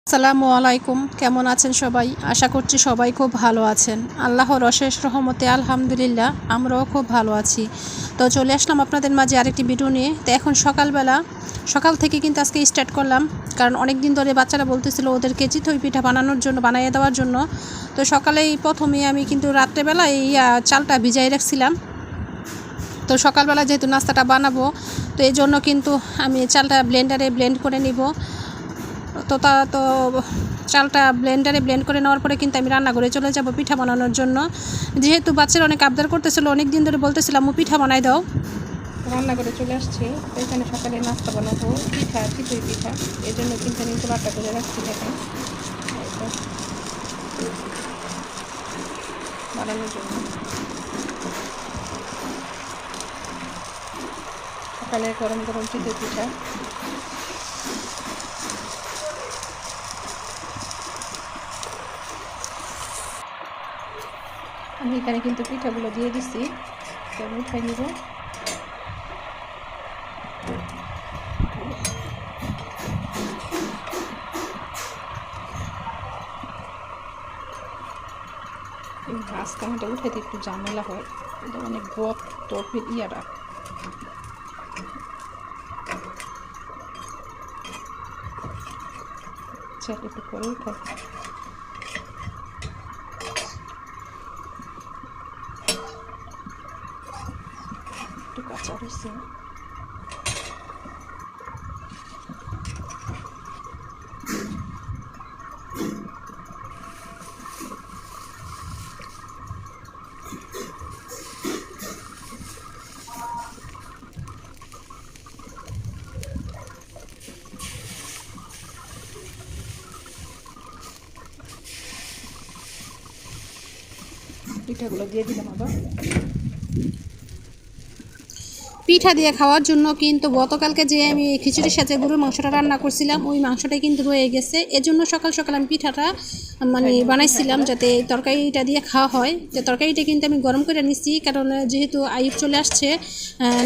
আসসালামু আলাইকুম, কেমন আছেন সবাই? আশা করছি সবাই খুব ভালো আছেন। আল্লাহর অশেষ রহমতে আলহামদুলিল্লাহ আমরাও খুব ভালো আছি। তো চলে আসলাম আপনাদের মাঝে আরেকটি ভিডিও নিয়ে। তো এখন সকাল থেকে কিন্তু আজকে স্টার্ট করলাম, কারণ অনেক দিন ধরে বাচ্চারা বলতেছিল ওদেরকে চিতই পিঠা বানিয়ে দেওয়ার জন্য। তো সকালেই প্রথমে আমি কিন্তু রাত্রেবেলা এই চালটা ভিজাই রাখছিলাম। তো সকালবেলা যেহেতু নাস্তাটা বানাবো, তো এই জন্য কিন্তু আমি চালটা ব্লেন্ডারে ব্লেন্ড করে নিব। তো চালটা ব্লেন্ডারে ব্লেন্ড করে নেওয়ার পরে কিন্তু আমি রান্নাঘরে চলে যাব পিঠা বানানোর জন্য। যেহেতু বাচ্চারা অনেক আবদার করতেছিল, অনেক দিন ধরে বলতেছিলাম পিঠা বানাই দাও। রান্নাঘরে চলে আসছি। তো এখানে সকালে নাস্তা বানাবো চিতই পিঠা। এই জন্য কিন্তু আমি চুলাটা করে রাখছি দেখেন বানানোর জন্য। সকালে গরম গরম চিতই পিঠা। আমি এখানে কিন্তু পিঠাগুলো দিয়ে দিচ্ছি, আমি উঠাই নিব। এই ঘাস কামাটা উঠাইতে একটু ঝামেলা হয়, এটা অনেক গর্ত ইয়ারা। একটু করে উঠাই। একটু কাঁচা হয়েছে। পিঠাগুলো দিয়ে দিলাম। আবার পিঠা দিয়ে খাওয়ার জন্য কিন্তু গতকালকে যে আমি খিচুড়ির সাথে গরুর মাংসটা রান্না করছিলাম, ওই মাংসটাই কিন্তু রয়ে গেছে। এজন্য সকাল সকাল আমি পিঠাটা বানাইছিলাম যাতে তরকারিটা দিয়ে খাওয়া হয়। তো তরকারিটা কিন্তু আমি গরম করে নিচ্ছি, কারণ যেহেতু আইব চলে আসছে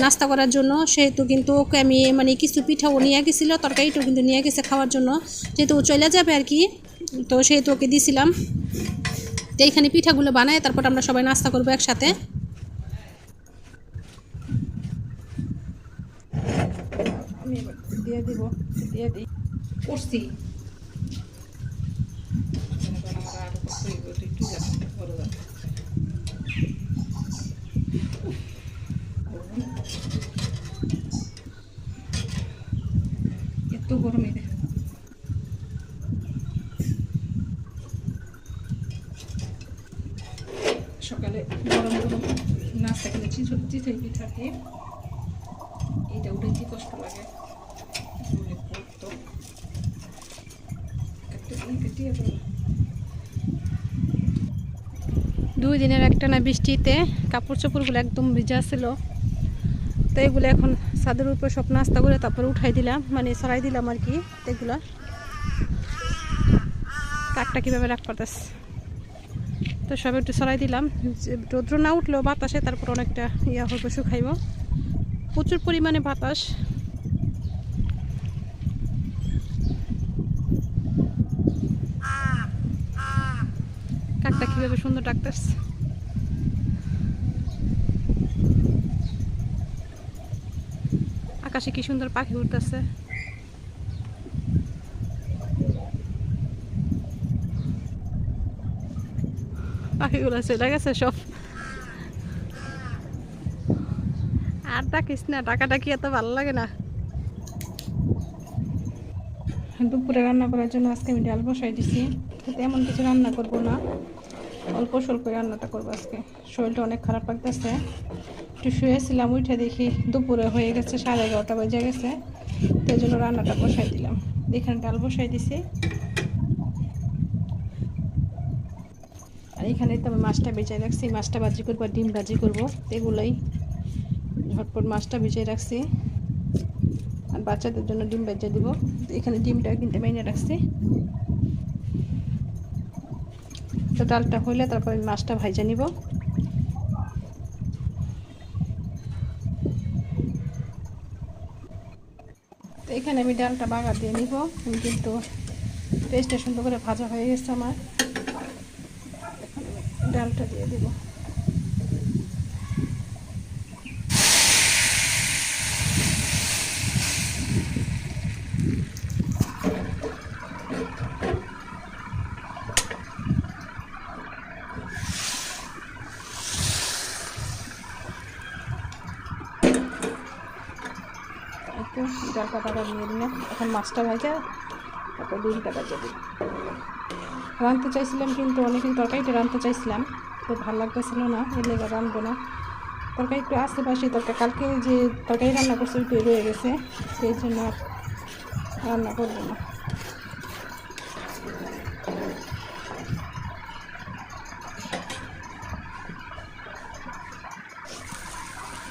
নাস্তা করার জন্য, সেহেতু কিন্তু ওকে আমি কিছু পিঠাও নিয়ে গেছিলো, তরকারিটাও কিন্তু নিয়ে গেছে খাওয়ার জন্য, যেহেতু চলে যাবে আর কি। তো সেহেতু ওকে দিয়েছিলাম। তো এইখানে পিঠাগুলো বানায় তারপর আমরা সবাই নাস্তা করবো একসাথে। আমি এবার দিয়ে দিব, দিয়ে দিই করছি। এত গরমে সকালে গরম গরম নাস্তা খেলে চিতই পিঠা দিয়ে এইটা উঠেছি, কষ্ট লাগে। দুই দিনের একটানা বৃষ্টিতে কাপড় চোপড়গুলো একদম ভিজা ছিল। তো এগুলো এখন ছাদের উপর সব নাস্তা করে তারপর উঠাই দিলাম, সরাই দিলাম আর কি। এগুলো কাকটা কীভাবে রাখ পারতেছে, তো সব একটু সরাই দিলাম। রৌদ্র না উঠলেও বাতাসে তারপর অনেকটা হবে, শুকাইব। প্রচুর পরিমাণে বাতাস। কাকটা কীভাবে সুন্দর ডাকতেছে। আকাশে কি সুন্দর পাখি উঠতেছে। পাখিগুলো চলে গেছে সব। আর ডাকিস না, ডাকাডাকি এত ভালো লাগে না। দুপুরে রান্না করার জন্য আজকে আমি ডাল বসাই দিছি। তেমন কিছু রান্না করব না, অল্প স্বল্প রান্নাটা করবো আজকে। শরীরটা অনেক খারাপ লাগতেছে। একটু শুয়েছিলাম, উঠে দেখি দুপুরে হয়ে গেছে, 11:30 বেজে গেছে। তো এই জন্য রান্নাটা বসাই দিলাম। এখানে ডাল বসাই দিছি, আর এখানে তো আমি মাছটা বেঁচে রাখছি। মাছটা ভাজি করবো আর ডিম ভাজি করবো, এগুলোই ঝটপট। মাছটা ভিজিয়ে রাখছি আর বাচ্চাদের জন্য ডিম ভেজে দিব। এখানে ডিমটা কিন্তু মেনে রাখছি। তো ডালটা হইলে তারপর আমি মাছটা ভাজা নিব। তো এখানে আমি ডালটা বাগার দিয়ে নিব। আমি কিন্তু পেঁয়াজটা সুন্দর করে ভাজা হয়ে গেছে আমার। ডালটা দিয়ে দেব। একটু ডালটা বাটা নিয়ে দিলাম। এখন মাছটা ভাজা, তারপর ডিমটা ভাজা দিই। রাঁধতে চাইছিলাম কিন্তু অনেকদিন তরকারিটা রাঁধতে চাইছিলাম, তো ভালো লাগতেছিল না, এর লেগে রাঁধবো না। তরকারি একটু আশেপাশে তরকারি, কালকে যে তরকারি রান্না করছে একটু রয়ে গেছে, সেই জন্য রান্না করবো না।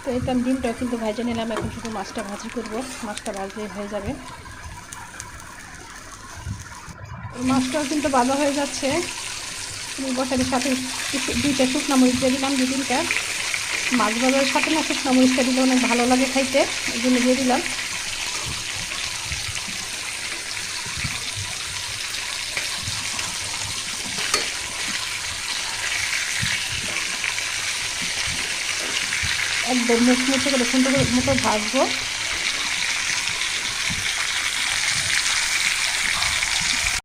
তো এটা ডিমটা কিন্তু ভাজা নিলাম, এখন শুধু মাছটা ভাজি করবো। মাছটা ভাজলে হয়ে যাবে। মাছটাও কিন্তু ভাজা হয়ে যাচ্ছে। বসারির সাথে 2টা শুকনো মরিচ দিয়ে দিলাম, 2-3টা। মাছ ভাজার সাথে না শুকনো মরিচটা দিলে অনেক ভালো লাগে খাইতে, এই জন্য দিয়ে দিলাম। একদম মুচমুচে করে সুন্দর করে মতো ভাজবো।